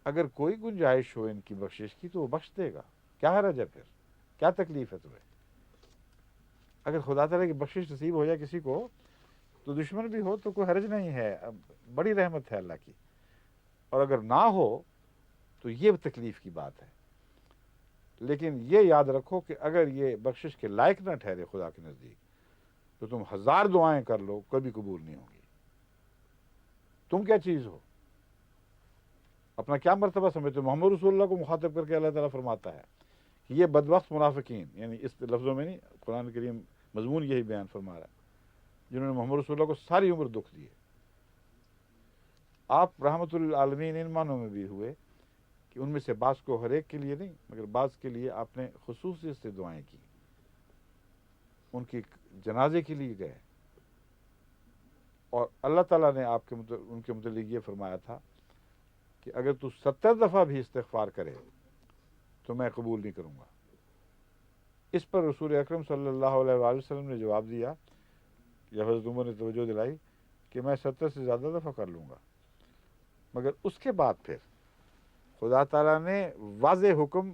اگر کوئی گنجائش ہو ان کی بخشش کی تو وہ بخش دے گا، کیا حرج ہے پھر، کیا تکلیف ہے تمہیں؟ اگر خدا تعالیٰ کی بخشش نصیب ہو جائے کسی کو تو دشمن بھی ہو تو کوئی حرج نہیں ہے، بڑی رحمت ہے اللہ کی، اور اگر نہ ہو تو یہ تکلیف کی بات ہے۔ لیکن یہ یاد رکھو کہ اگر یہ بخشش کے لائق نہ ٹھہرے خدا کے نزدیک تو تم ہزار دعائیں کر لو کبھی قبول نہیں ہوں گی۔ تم کیا چیز ہو؟ اپنا کیا مرتبہ سمجھتے ہو؟ محمد رسول اللہ کو مخاطب کر کے اللہ تعالیٰ فرماتا ہے کہ یہ بدبخت منافقین، یعنی اس لفظوں میں نہیں، قرآن کریم مضمون یہی بیان فرما رہا ہے، جنہوں نے محمد رسول اللہ کو ساری عمر دکھ دیے۔ آپ رحمت للعالمین ان معنوں میں بھی ہوئے کہ ان میں سے بعض کو ہر ایک کے لیے نہیں مگر بعض کے لیے آپ نے خصوصیت سے دعائیں کی، ان کی جنازے کے لیے گئے، اور اللہ تعالیٰ نے آپ کے ان کے متعلق یہ فرمایا تھا کہ اگر تو 70 دفعہ بھی استغفار کرے تو میں قبول نہیں کروں گا۔ اس پر رسول اکرم صلی اللہ علیہ وآلہ وسلم نے جواب دیا، یا حضرت عمر نے توجہ دلائی کہ میں 70 سے زیادہ دفعہ کر لوں گا، مگر اس کے بعد پھر خدا تعالیٰ نے واضح حکم،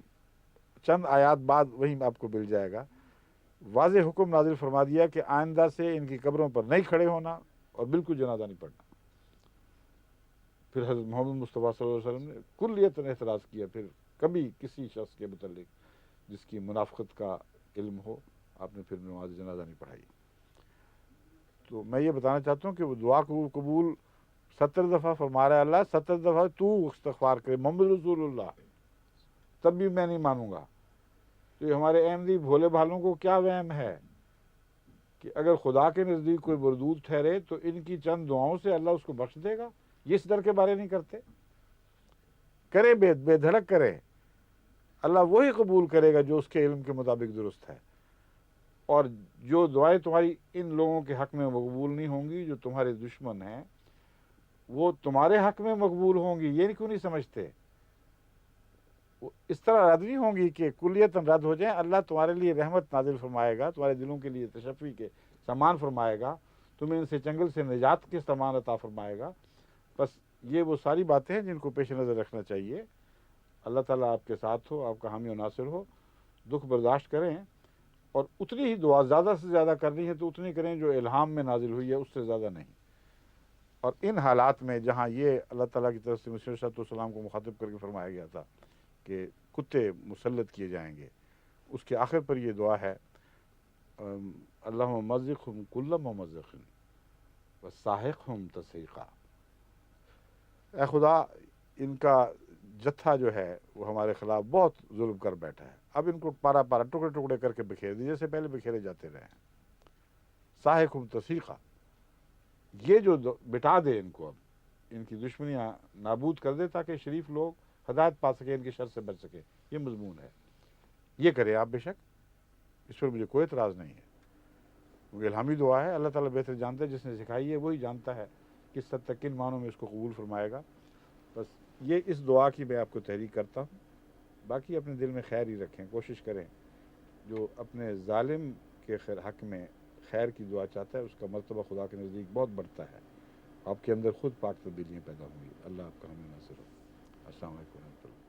چند آیات بعد وہی آپ کو مل جائے گا، واضح حکم نازل فرما دیا کہ آئندہ سے ان کی قبروں پر نہیں کھڑے ہونا اور بالکل جنازہ نہیں پڑھنا۔ پھر حضرت محمد مصطفیٰ صلی اللہ علیہ وسلم نے کلیتاً اعتراض کیا، پھر کبھی کسی شخص کے متعلق جس کی منافقت کا علم ہو آپ نے پھر نماز جنازہ نہیں پڑھائی۔ تو میں یہ بتانا چاہتا ہوں کہ وہ دعا کو قبول 70 دفعہ فرما رہا ہے اللہ، 70 دفعہ تو استغفار کرے محمد رسول اللہ، تب بھی میں نہیں مانوں گا۔ تو یہ ہمارے احمدی بھولے بھالوں کو کیا وہم ہے کہ اگر خدا کے نزدیک کوئی مردود ٹھہرے تو ان کی چند دعاؤں سے اللہ اس کو بخش دے گا؟ یہ اس در کے بارے نہیں کرتے؟ کرے بے دھڑک کرے، اللہ وہی قبول کرے گا جو اس کے علم کے مطابق درست ہے، اور جو دعائیں تمہاری ان لوگوں کے حق میں مقبول نہیں ہوں گی جو تمہارے دشمن ہیں، وہ تمہارے حق میں مقبول ہوں گی۔ یہ کیوں نہیں سمجھتے؟ وہ اس طرح رد نہیں ہوں گی کہ کلیتاً رد ہو جائیں، اللہ تمہارے لیے رحمت نازل فرمائے گا، تمہارے دلوں کے لیے تشفی کے سامان فرمائے گا، تمہیں ان سے چنگل سے نجات کے سامان عطا فرمائے گا۔ بس یہ وہ ساری باتیں ہیں جن کو پیش نظر رکھنا چاہیے۔ اللہ تعالیٰ آپ کے ساتھ ہو، آپ کا حامی و ناصر ہو، دکھ برداشت کریں، اور اتنی ہی دعا زیادہ سے زیادہ کرنی ہے تو اتنی کریں جو الہام میں نازل ہوئی ہے، اس سے زیادہ نہیں۔ اور ان حالات میں جہاں یہ اللہ تعالیٰ کی طرف سے مسیح علیہ السلام کو مخاطب کر کے فرمایا گیا تھا کہ کتے مسلط کیے جائیں گے، اس کے آخر پر یہ دعا ہے، اللہم مزقہم کل ممزق وساحقہم تسحیقا، اے خدا ان کا جتھا جو ہے وہ ہمارے خلاف بہت ظلم کر بیٹھا ہے، اب ان کو پارا پارا ٹکڑے ٹکڑے کر کے بکھیر دیجیے، جیسے پہلے بکھیرے جاتے رہے ہیں۔ ساحقہم تسحیقا، یہ جو بٹا دے ان کو، اب ان کی دشمنیاں نابود کر دے تاکہ شریف لوگ ہدایت پا سکے، ان کے شر سے بچ سکے، یہ مضمون ہے۔ یہ کریں آپ بے شک، اس پر مجھے کوئی اعتراض نہیں ہے، کیونکہ الہامی دعا ہے، اللہ تعالیٰ بہتر جانتا ہے، جس نے سکھائی ہے وہی جانتا ہے کس حد تک کن معنوں میں اس کو قبول فرمائے گا۔ بس یہ اس دعا کی میں آپ کو تحریک کرتا ہوں، باقی اپنے دل میں خیر ہی رکھیں، کوشش کریں، جو اپنے ظالم کے حق میں خیر کی دعا چاہتا ہے اس کا مرتبہ خدا کے نزدیک بہت بڑھتا ہے، آپ کے اندر خود پاک تبدیلیاں پیدا ہوں گی۔ اللہ آپ کا ہمیں ناصر ہو۔ السلام علیکم ورحمۃ اللہ۔